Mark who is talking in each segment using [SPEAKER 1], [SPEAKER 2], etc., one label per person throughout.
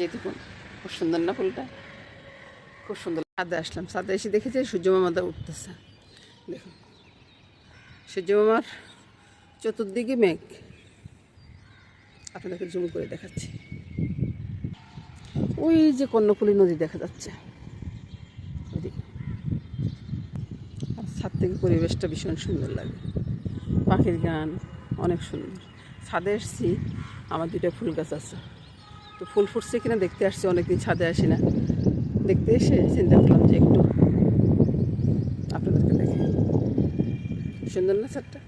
[SPEAKER 1] যেতে ফুল খুব সুন্দর না, ফুলটা খুব সুন্দর। ছাদে আসলাম, ছাদে এসে দেখেছি সূর্য মামা উঠতেছে। দেখুন সূর্য মামার চতুর্দিকে মেঘ, আপনাদেরকে জুম করে দেখাচ্ছি। ওই যে কর্ণফুলী নদী দেখা যাচ্ছে ওইদিকে। আর ছাদ থেকে পরিবেশটা ভীষণ সুন্দর লাগে, পাখির গান অনেক সুন্দর। ছাদে এসছি, আমার 2টা ফুল গাছ আছে, তো ফুল ফুটছে কিনা দেখতে আসছি, অনেকদিন ছাদে আসি না। দেখতে এসে চিন্তা করলাম যে একটু আপনাদেরকে দেখে। সুন্দর না ছাদটা?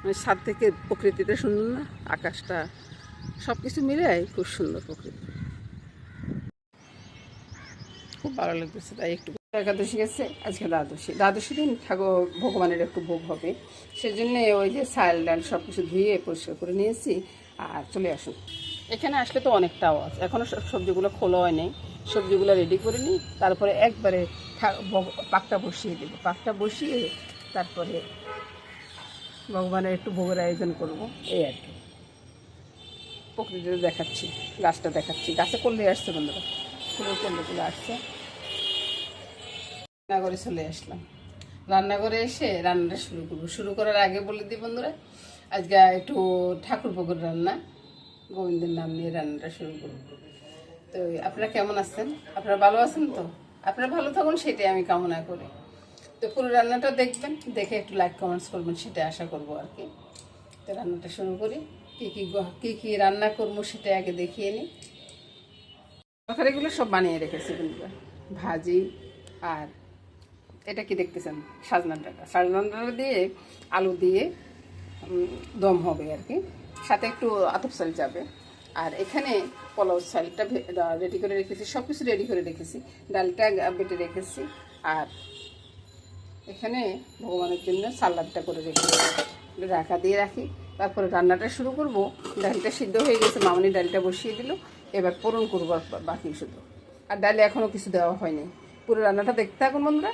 [SPEAKER 1] মানে ছাদ থেকে প্রকৃতিটা সুন্দর না, আকাশটা সব কিছু মিলে খুব সুন্দর প্রকৃতি, খুব ভালো লাগতেছে। তাই একটু একাদশী গেছে, আজকে দ্বাদশী দিন ঠাকুর ভগবানের একটু ভোগ হবে, সেজন্য ওই যে চাল ডাল সব কিছু ধুয়ে পরিষ্কার করে নিয়েছি। আর চলে আসুন, এখানে আসলে তো অনেকটা আওয়াজ, এখনও সবজিগুলো খোলা হয় নাই, সবজিগুলো রেডি করে নিই, তারপরে একবারে পাকটা বসিয়ে দেবো। পাকটা বসিয়ে তারপরে ভগবানের একটু ভোগের আয়োজন করব, এই আর কি। প্রকৃতিতে দেখাচ্ছি, গাছটা দেখাচ্ছি, গাছে করলে আসছে বন্ধুরা, ফুলের করলেগুলো আসছে। রান্নাঘরে চলে আসলাম, রান্নাঘরে এসে রান্নাটা শুরু করবো। শুরু করার আগে বলে দিই বন্ধুরা, আজকে একটু ঠাকুর পুকুর রান্না, গোবিন্দের নাম নিয়ে রান্নাটা শুরু করব। তো আপনারা কেমন আছেন? আপনারা ভালো আছেন তো? আপনারা ভালো থাকুন, সেটাই আমি কামনা করি। তো পুরো রান্নাটা দেখবেন, দেখে একটু লাইক কমেন্টস করবেন, সেটা আশা করবো আর কি। তো রান্নাটা শুরু করি। কী কী রান্না করবো সেটা আগে দেখিয়ে নিই। তরকারিগুলো সব বানিয়ে রেখেছি বন্ধুরা, ভাজি। আর এটা কি দেখতেছেন? সাজনার ডাঁটা। সাজনার ডাঁটা দিয়ে আলু দিয়ে দম হবে আর কি, সাথে একটু আতপ চাল যাবে। আর এখানে পোলাও চালটা রেডি করে রেখেছি, সব কিছু রেডি করে রেখেছি, ডালটা বেটে রেখেছি। আর এখানে ভগবানের জন্য সালাডটা করে রেখেছি, রাখা দিয়ে রাখি। তারপরে রান্নাটা শুরু করব। ডালটা সিদ্ধ হয়ে গেছে, মামনি ডালটা বসিয়ে দিল, এবার পোড়ন করবো বাকি শুধু। আর ডালে এখনও কিছু দেওয়া হয়নি। পুরো রান্নাটা দেখতে থাকুন বন্ধুরা।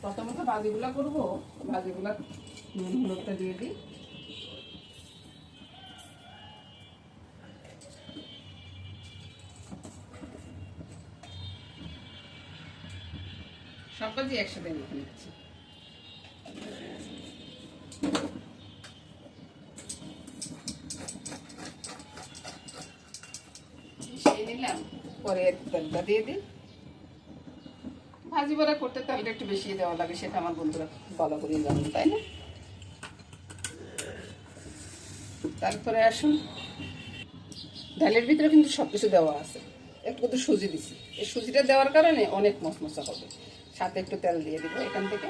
[SPEAKER 1] প্রথমত ভাজিগুলো করবো, ভাজিগুলো নুন হলুদটা দিয়ে দিই। সব ভাজি একসাথে মেখে নিচ্ছি। মিশিয়ে নিলাম, পরে তেলটা দিয়ে দিই। ভাজি বড়া করতে তেলটা একটু বেশি দেওয়া লাগে, সেটা আমার বন্ধুরা ভালো করে জানেন, তাই না? তারপরে আসুন, ডালের ভিতরে কিন্তু সব কিছু দেওয়া আছে, একটু তো সুজি দিছি। এই সুজিটা দেওয়ার কারণে অনেক মশমশা হবে। সাথে একটু তেল দিয়ে দিব এখান থেকে।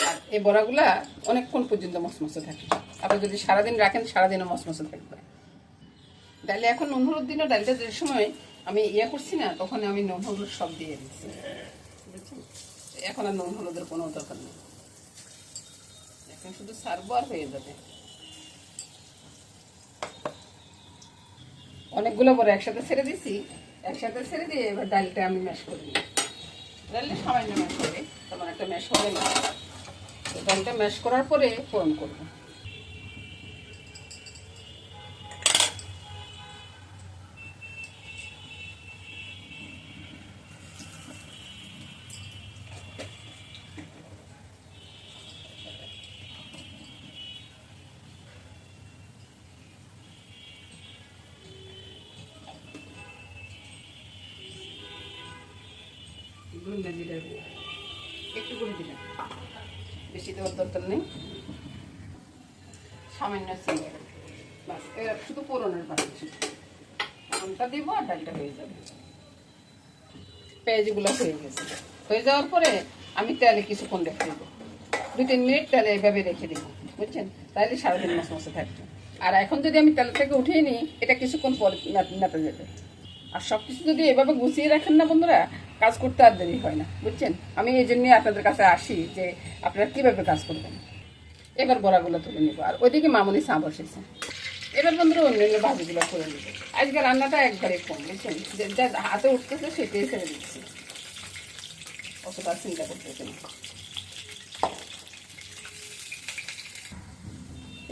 [SPEAKER 1] আর এই বড়াগুলা অনেকক্ষণ পর্যন্ত মশমশে থাকে, আপনি যদি সারাদিন রাখেন সারাদিনও মশমশে থাকবে। ডালে এখন নুন হলুদ দিনও, ডালটা যে সময় আমি করছি না, তখন আমি নুন হলুদ সব দিয়ে দিচ্ছি, বুঝছেন? এখন আর নুন হলুদের কোনো দরকার নেই, এখন শুধু সারবো আর হয়ে যাবে। অনেকগুলো বড় একসাথে ছেড়ে দিছি, একসাথে ছেড়ে দিয়ে এবার ডালটা আমি ম্যাশ করে নিই। ডালটা সামান্য ম্যাশ হবে, তেমন একটা ম্যাশ হবে না। ডালটা ম্যাশ করার পরে ফোড়ন করবো। ধনে জিরা একটু করে দিলাম, বেশি দেওয়ার দরকার নেই, সামান্য চিনি, বাস। এবার শুধু পোড়নের পাশে ফোড়নটা দিব আর ডালটা হয়ে যাবে। পেঁয়াজগুলো হয়ে গেছে, হয়ে যাওয়ার পরে আমি তেলে কিছুক্ষণ রেখে দেবো, 2-3 মিনিট তেলে এভাবে রেখে দিব, বুঝছেন? তাহলে সারাদিন মশমশে থাকবে। আর এখন যদি আমি তেল থেকে উঠিয়ে নিই, এটা কিছুক্ষণ পরে নাতে যাবে। আর সব কিছু যদি এভাবে গুছিয়ে রাখেন না বন্ধুরা, কাজ করতে আর দেরি হয় না, বুঝছেন? আমি এই জন্যই আপনাদের কাছে আসি যে আপনারা কীভাবে কাজ করবেন। এবার বড়াগুলো তুলে নেবো, আর ওইদিকে মামনি চা বসেছে। এবার বন্ধুরা অন্যান্য ভাজিগুলো করে নেবো। আজকে রান্নাটা একবারে কম, বুঝছেন? যেটা হাতে উঠতেছে সেটাই ছেড়ে দিচ্ছি, অতটা চিন্তা করতেছে না।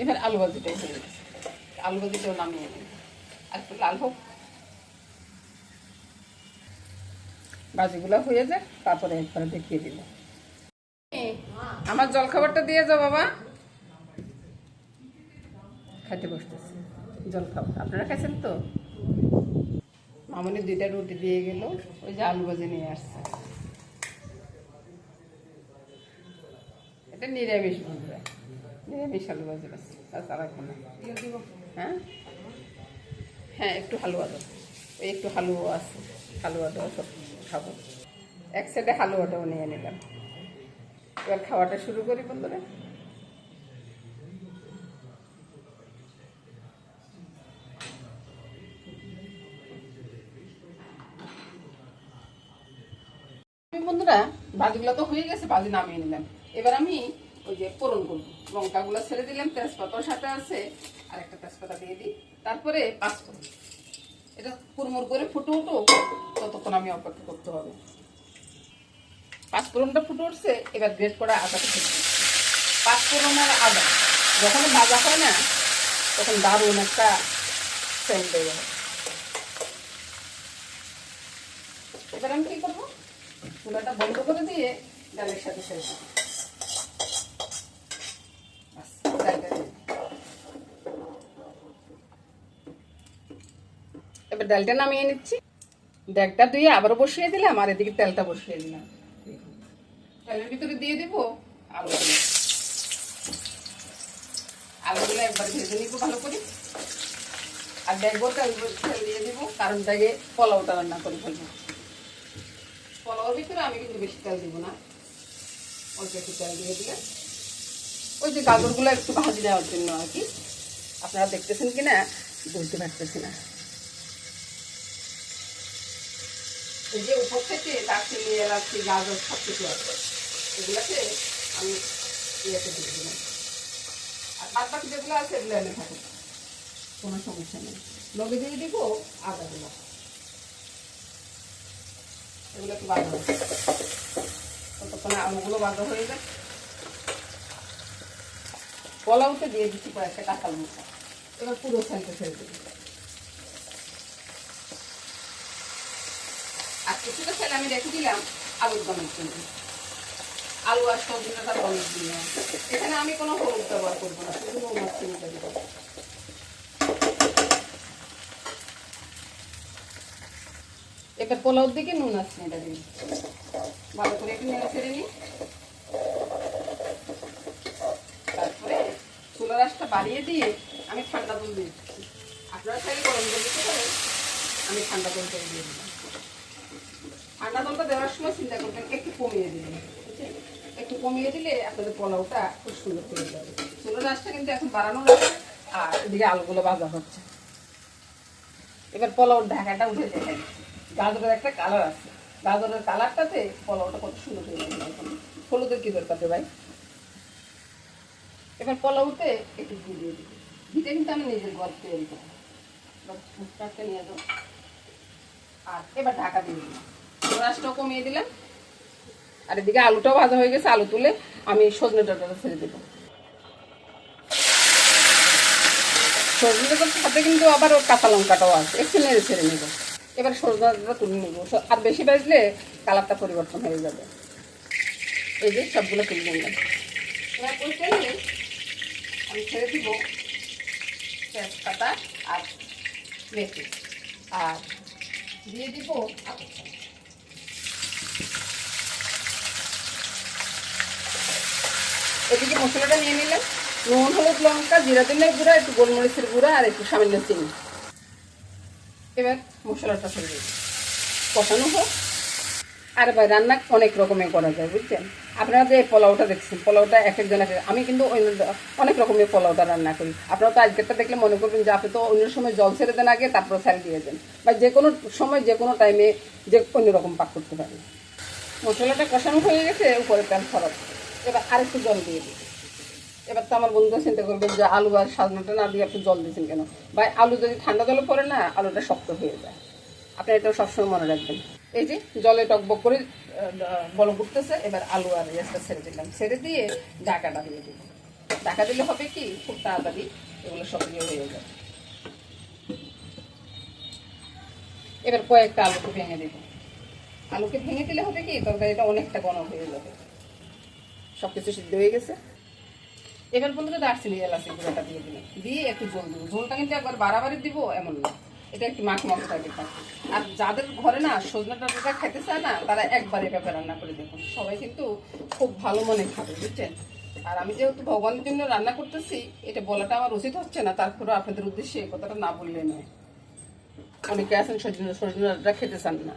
[SPEAKER 1] এবার আলু ভাজিটাই হয়ে গেছে, আলু ভাজিটাও নামিয়ে নিই, আর একটু লাল হোক, ভাজিগুলো হয়ে যায়, তারপরে একবার দেখিয়ে দিল। আমার জলখাবারটা দিয়ে যাও বাবা, খাইতে বসতেছি জলখাবার। আপনারা খাইছেন তো? মামনি 2টা রুটি দিয়ে গেল, ওই যে আলু ভাজি নিয়ে আসছে। এটা নিরামিষ বন্ধুরা, নিরামিষ আলু ভাজি আছে, তাছাড়া কোনো। হ্যাঁ হ্যাঁ, একটু হালুয়া দাও, ওই একটু হালুয়া আছে, হালুয়া দাও, সব খাবো। এক সাইডে হালুয়াটাও নিয়ে নিলাম। এবার খাওয়াটা শুরু করি বন্ধুরা। বন্ধুরা ভাজিগুলো তো হয়ে গেছে, ভাজি নামিয়ে নিলাম। এবার আমি ওই যে ফোড়ন করবো, লঙ্কাগুলো ছেড়ে দিলাম, তেজপাতাও সাথে আছে, আর একটা তেজপাতা দিয়ে দিই, তারপরে পাঁচফোড়ন। এটা কুড়মুড় করে ফুটে উঠো, ততক্ষণ আমি অপেক্ষা করতে হবে। পাঁচফোড়নটা ফুটে উঠছে, এবার গ্রেট করা আদাটা ফেলছি। পাঁচফোড়ন আর আদা যখন ভাজা হয় না, তখন দারুণ একটা সেন্ট দেবে। এবার আমি কি করবো, চুলাটা বন্ধ করে দিয়ে ডালের সাথে ছেড়ে দেবো। এবার ডালটা নামিয়ে নিচ্ছি, ডালটা ধুয়ে আবারও বসিয়ে দিলাম, আর এদিকে তেলটা বসিয়ে দিলাম। তেলের ভিতরে দিয়ে দিব আলুগুলো, আলুগুলো একবার ভেজে নিব ভালো করে, আর দেখবো তেল দিয়ে দিব, কারণ তাকে পোলাওটা রান্না করে ফেলবো। পোলাওর ভিতরে আমি কিন্তু বেশি তেল দিব না, অল্প একটু তেল দিয়ে দিলে ওই যে গাজরগুলো একটু ভাজি দেওয়ার জন্য আর কি। আপনারা দেখতেছেন কিনা বুঝতে পারতেছি না। এই যে উপর থেকে দারচিনি, এলাচি, গাজর সব কিছু আছে, এগুলাকে আমি ইয়েতে দিয়ে দিলাম, আর বাদ বাকি যেগুলো আছে এগুলো এনে থাকবো, কোনো সমস্যা নেই। লগে দিয়ে দিব আদাগুলো, এগুলো একটু বাঁধা হবে, ততক্ষণে আলুগুলো বাঁধা হয়ে যায়। পোলাওতে দিয়ে দিচ্ছি কয়েকটা কাঁচা লঙ্কা, এবার পুরো সাইডে ছেড়ে দেবো। আর কিছুটা সাইড আমি রেখে দিলাম আলুর দমের জন্য, আলু আর সবজিটা দমের জন্য। এখানে আমি কোনো হলুদ ব্যবহার করবো না, শুধু নুন আর চিনিটা দেবো। এবার পোলাওর দিকে নুন আর চিনিটা দিই, ভালো করে একটু নেড়ে ছেড়ে নিই। তারপরে চুলার আঁচটা বাড়িয়ে দিয়ে আমি ঠান্ডা জল দিয়ে দিচ্ছি। আপনারা চাইলে গরম জল দিতে পারেন, আমি ঠান্ডা জল দিয়ে দিলাম। ঠান্ডা জলটা দেওয়ার সময় চিন্তা করবেন একটু কমিয়ে দিবেন, বুঝছেন? একটু কমিয়ে দিলে আপনাদের পোলাওটা খুব সুন্দর করে যাবে। চুলার আঁচটা কিন্তু এখন বাড়ানো হচ্ছে, আর এদিকে আলুগুলো ভাজা হচ্ছে। এবার পোলাওর ঢাকাটা উঠে দেখাই, গাজরের একটা কালার আছে, গাজরের কালারটাতে পোলাওটা কত সুন্দর হয়ে যাবে। এখন হলুদের কি দরকার ভাই। এবার পোলাওতে একটু ঘি দিয়ে দিবি, ঘিটা কিন্তু আমি নিজের ঘর তৈরি করবো। নিয়ে যাবো, আর এবার ঢাকা দিয়ে দিলাম, রাসটাও কমিয়ে দিলাম, আর এদিকে আলুটাও ভাজা হয়ে গেছে। আলু তুলে আমি সজনে ডাঁটাটা ছেড়ে দেবো। সজনে ডাঁটার সাথে কিন্তু আবার ওর কাঁচা লঙ্কাটাও আছে, একটু নেড়ে ছেড়ে নেবো। এবার সজনে ডাঁটাটা তুলে নেবো, আর বেশি ভাজলে কালারটা পরিবর্তন হয়ে যাবে। এই যে সবগুলো তুলে নিলাম। এবার পরিষ্কার নিয়ে আমি ছেড়ে দিব তেজপাতা আর মেথি, আর দিয়ে দিব এদিকে মশলাটা নিয়ে নিলাম, নুন, হলুদ, লঙ্কা, জিরা ধনিয়ার গুঁড়া, একটু গোলমরিচের গুঁড়া, আর একটু সামান্য চিনি। এবার মশলাটা ফেলে দিই, কষানো হোক। আর ভাই রান্না অনেক রকমের করা যায়, বুঝছেন? আপনারা যে পোলাওটা দেখছেন, পোলাওটা এক একজন এক, আমি কিন্তু অনেক রকমের পোলাওটা রান্না করি। আপনারা তো আজকেরটা দেখলে মনে করবেন যে আপনি তো অন্য সময় জল ছেড়ে দেন আগে, তারপর ছাল দিয়ে দেন, বা যে কোনো সময় যে কোনো টাইমে যে অন্য রকম পাক করতে পারেন। মশলাটা কষানো হয়ে গেছে, উপরে তেল ছড়াচ্ছে। এবার আরেকটু জল দিয়ে দিই। এবার তো আমার বন্ধুরা চিন্তা করবেন যে আলু আর সাজনাটা না দিয়ে আপনি জল দিয়েছেন কেন। ভাই আলু যদি ঠান্ডা জলে পড়ে না, আলুটা শক্ত হয়ে যায়। আপনি এটা সবসময় মনে রাখবেন। এই যে জলে টকবক করে বলক উঠতেছে, এবার আলু আর রেসটা ছেড়ে দিলাম, ছেড়ে দিয়ে ঢাকাটা দিয়ে দিব। ঢাকা দিলে হবে কি খুব তাড়াতাড়ি এগুলো সব ইয়ে হয়ে যাবে। এবার কয়েকটা আলুকে ভেঙে দেবো। আলুকে ভেঙে দিলে হবে কি তরকারিটা অনেকটা ঘন হয়ে যাবে। সব কিছু সিদ্ধ হয়ে গেছে। এবার বন্ধুরা দারচিনি এলাচি গুঁড়োটা দিয়ে দিলাম, দিয়ে একটু জল দেবো। ঝোলটা কিন্তু একবার বাড়াবাড়ি দিব এমন না, এটা একটু মাখ মাখ টাইপের থাকবে। আর যাদের ঘরে না সজনা ডাঁটাটা খেতে চায় না তারা একবার এভাবে রান্না করে দেখুন, সবাই কিন্তু খুব ভালো মনে খাবে, বুঝছেন। আর আমি যেহেতু ভগবানের জন্য রান্না করতেছি, এটা বলাটা আমার উচিত হচ্ছে না, তারপরে আপনাদের উদ্দেশ্যে এই কথাটা না বললে নয়। অনেকে আছেন সজনা ডাঁটা খেতে চান না।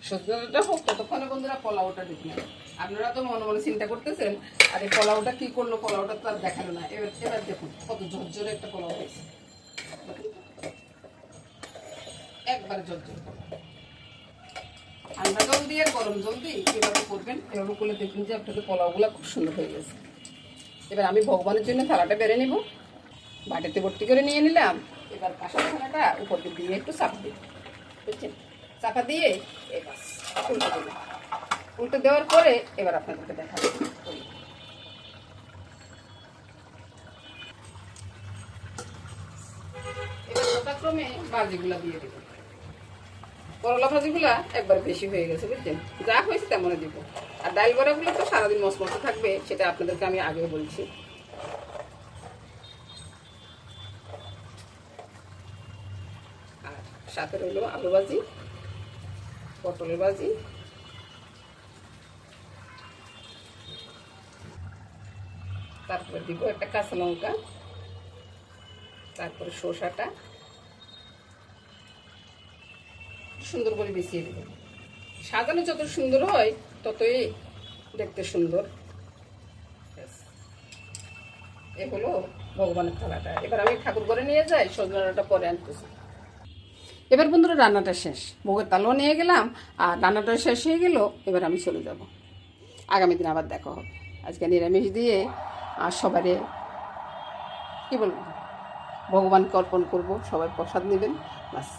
[SPEAKER 1] সজনা ডাঁটা হোক ততক্ষণে বন্ধুরা পোলাওটা দেখলেন। আপনারা তো মনে মনে চিন্তা করতেছেন আর এই পোলাওটা কি করলো, পোলাওটা তো আর দেখালো না। এবার দেখুন কত ঝরঝরে একটা পোলাও হয়েছে, একবারে ঝরঝরে। ঠান্ডা জল দিয়ে গরম জল দিয়ে এভাবে করবেন, এভাবে করলে দেখবেন যে আপনাদের পোলাওগুলো খুব সুন্দর হয়ে গেছে। এবার আমি ভগবানের জন্য থালাটা বেড়ে নেব, বাটিতে ভর্তি করে নিয়ে নিলাম। এবার কাঁসার থালাটা উপর দিয়ে একটু চাপা দিই, বুঝছেন। চাপা দিয়ে এবার উল্টে দিলাম। উল্টে দেওয়ার পরে এবার আপনাদেরকে দেখাবো। এবার যথাক্রমে ভাজিগুলা দিয়ে দেবো। করলা ভাজিগুলা একবার বেশি হয়ে গেছে, বুঝছেন। যা হয়েছে তেমনই দিব। আর ডাল বড়াগুলো তো সারাদিন মশমশে থাকবে, সেটা আপনাদেরকে আমি আগে বলছি। আর সাথে রইল আলু ভাজি, পটলের ভাজি, তারপরে দিব একটা কাঁচা লঙ্কা, তারপরে শসাটা সুন্দর করে মিশিয়ে দেব। সাজানো যত সুন্দর হয় ততই দেখতে সুন্দর। এ হলো ভগবানের থালাটা। এবার আমি ঠাকুর ঘরে নিয়ে যাই, সজনাটা পরে আনতেছি। এবার বন্ধুরা রান্নাটা শেষ, ভোগের তালও নিয়ে গেলাম আর রান্নাটা শেষ হয়ে গেল। এবার আমি চলে যাব, আগামী দিন আবার দেখা হবে। আজকে নিরামিষ দিয়ে আর সবারে কি বলবো, ভগবানকে অর্পণ করবো, সবাই প্রসাদ নেবেন, বাস।